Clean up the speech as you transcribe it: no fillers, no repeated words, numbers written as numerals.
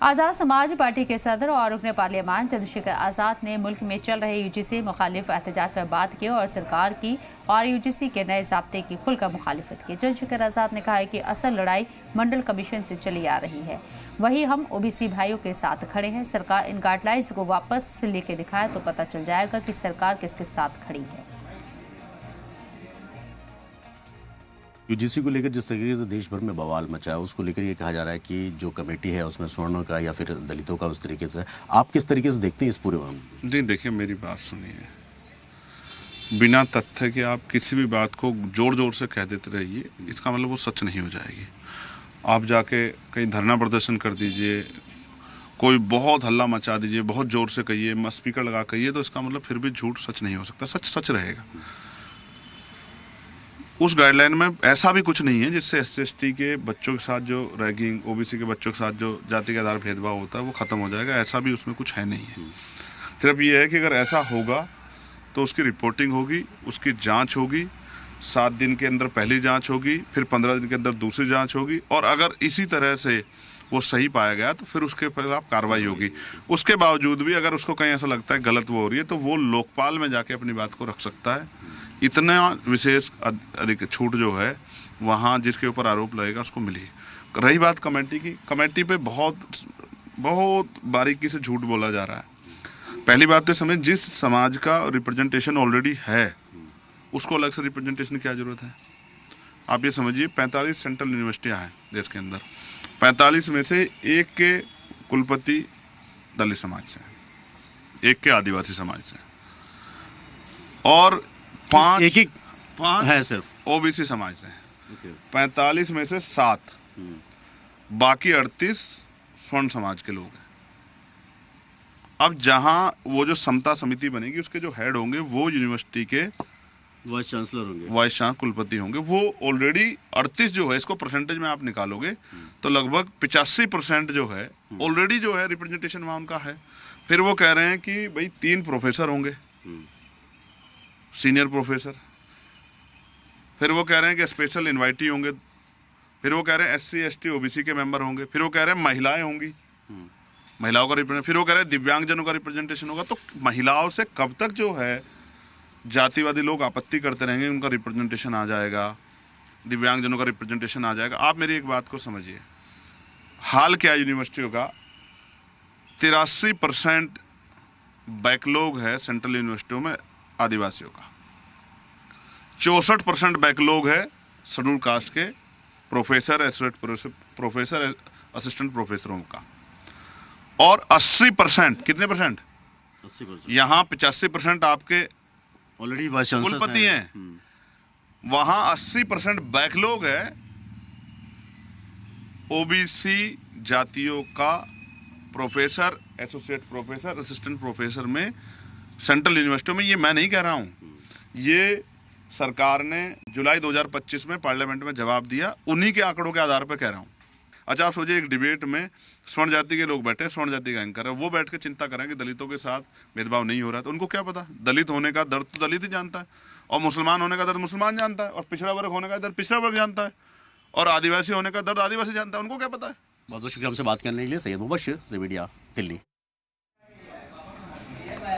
आज़ाद समाज पार्टी के सदर और रुकन पार्लियामान चंद्रशेखर आज़ाद ने मुल्क में चल रहे यूजीसी मुखालिफ एहतजाज पर बात की और सरकार की और यूजीसी के नए ज़ाब्ते की खुलकर मुखालिफत की। चंद्रशेखर आज़ाद ने कहा है कि असल लड़ाई मंडल कमीशन से चली आ रही है, वही हम ओबीसी भाइयों के साथ खड़े हैं। सरकार इन गाइडलाइंस को वापस लेके दिखाए तो पता चल जाएगा कि सरकार किसके साथ खड़ी है। यूजीसी को लेकर जिस तरीके से देश भर में बवाल मचा है, उसको लेकर ये कहा जा रहा है कि जो कमेटी है उसमें सवर्णों का या फिर दलितों का उस तरीके से, आप किस तरीके से देखते हैं इस पूरे मामले? जी देखिए, मेरी बात सुनिए, बिना तथ्य के आप किसी भी बात को जोर जोर से कह देते रहिए, इसका मतलब वो सच नहीं हो जाएगी। आप जाके कहीं धरना प्रदर्शन कर दीजिए, कोई बहुत हल्ला मचा दीजिए, बहुत जोर से कहिए, स्पीकर लगा कहिए, तो इसका मतलब फिर भी झूठ सच नहीं हो सकता, सच सच रहेगा। उस गाइडलाइन में ऐसा भी कुछ नहीं है जिससे SC/ST के बच्चों के साथ जो रैगिंग, OBC के बच्चों के साथ जो जाति के आधार भेदभाव होता है वो ख़त्म हो जाएगा, ऐसा भी उसमें कुछ है नहीं है। सिर्फ ये है कि अगर ऐसा होगा तो उसकी रिपोर्टिंग होगी, उसकी जांच होगी, 7 दिन के अंदर पहली जांच होगी, फिर 15 दिन के अंदर दूसरी जांच होगी, और अगर इसी तरह से वो सही पाया गया तो फिर उसके खिलाफ कार्रवाई होगी। उसके बावजूद भी अगर उसको कहीं ऐसा लगता है गलत वो हो रही है तो वो लोकपाल में जाके अपनी बात को रख सकता है। इतना विशेष अधिक छूट जो है वहाँ जिसके ऊपर आरोप लगेगा उसको मिली। रही बात कमेटी की, कमेटी पे बहुत बारीकी से झूठ बोला जा रहा है। पहली बात तो समझ, जिस समाज का रिप्रेजेंटेशन ऑलरेडी है उसको अलग से रिप्रेजेंटेशन की क्या जरूरत है? आप ये समझिए, 45 सेंट्रल यूनिवर्सिटियाँ हैं देश के अंदर, 45 में से एक के कुलपति दलित समाज से, एक के आदिवासी समाज से, और 5 है सिर्फ OBC समाज से हैं। 45 में से 7, बाकी 38 स्वर्ण समाज के लोग हैं। अब जहां वो जो समता समिति बनेगी उसके जो हेड होंगे वो यूनिवर्सिटी के वाइस चांसलर होंगे, वाइस चांसलर कुलपति होंगे। वो ऑलरेडी 38 जो है, इसको परसेंटेज में आप निकालोगे तो लगभग 85% जो है ऑलरेडी जो है रिप्रेजेंटेशन वहां उनका है। फिर वो कह रहे हैं कि भाई 3 प्रोफेसर होंगे, सीनियर प्रोफेसर, फिर वो कह रहे हैं कि स्पेशल इनवाइटी होंगे, फिर वो कह रहे हैं SC/ST OBC के मेंबर होंगे, फिर वो कह रहे हैं महिलाएं होंगी, महिलाओं का रिप्रेजेंटेशन, फिर वो कह रहे हैं दिव्यांगजनों का रिप्रेजेंटेशन होगा। तो महिलाओं से कब तक जो है जातिवादी लोग आपत्ति करते रहेंगे, उनका रिप्रेजेंटेशन आ जाएगा, दिव्यांगजनों का रिप्रेजेंटेशन आ जाएगा। आप मेरी एक बात को समझिए, हाल क्या यूनिवर्सिटियों का 83% बैकलॉग है सेंट्रल यूनिवर्सिटियों में आदिवासियों का, 64% बैकलॉग है शेड्यूल कास्ट के प्रोफेसर, असिस्टेंट प्रोफेसरों का, और 80%, कितने परसेंट? 80%। यहाँ 85% आपके ऑलरेडी वाइस चांसलर कुलपति हैं, वहां 80% बैकलॉग है OBC जातियों का professor, associate professor, assistant professor में सेंट्रल यूनिवर्सिटियों में। ये मैं नहीं कह रहा हूँ, ये सरकार ने जुलाई 2025 में पार्लियामेंट में जवाब दिया, उन्हीं के आंकड़ों के आधार पर कह रहा हूँ। अच्छा, आप सोचिए, एक डिबेट में स्वर्ण जाति के लोग बैठे, स्वर्ण जाति का एंकर है, वो बैठ के चिंता करें कि दलितों के साथ भेदभाव नहीं हो रहा है, तो उनको क्या पता? दलित होने का दर्द तो दलित ही जानता है, और मुसलमान होने का दर्द मुसलमान जानता है, और पिछड़ा वर्ग होने का दर्द पिछड़ा वर्ग जानता है, और आदिवासी होने का दर्द आदिवासी जानता है, उनको क्या पता है? बहुत बहुत शुक्रिया हमसे बात करने के लिए। सैयद मुबश्शिर, ज़ी मीडिया, दिल्ली।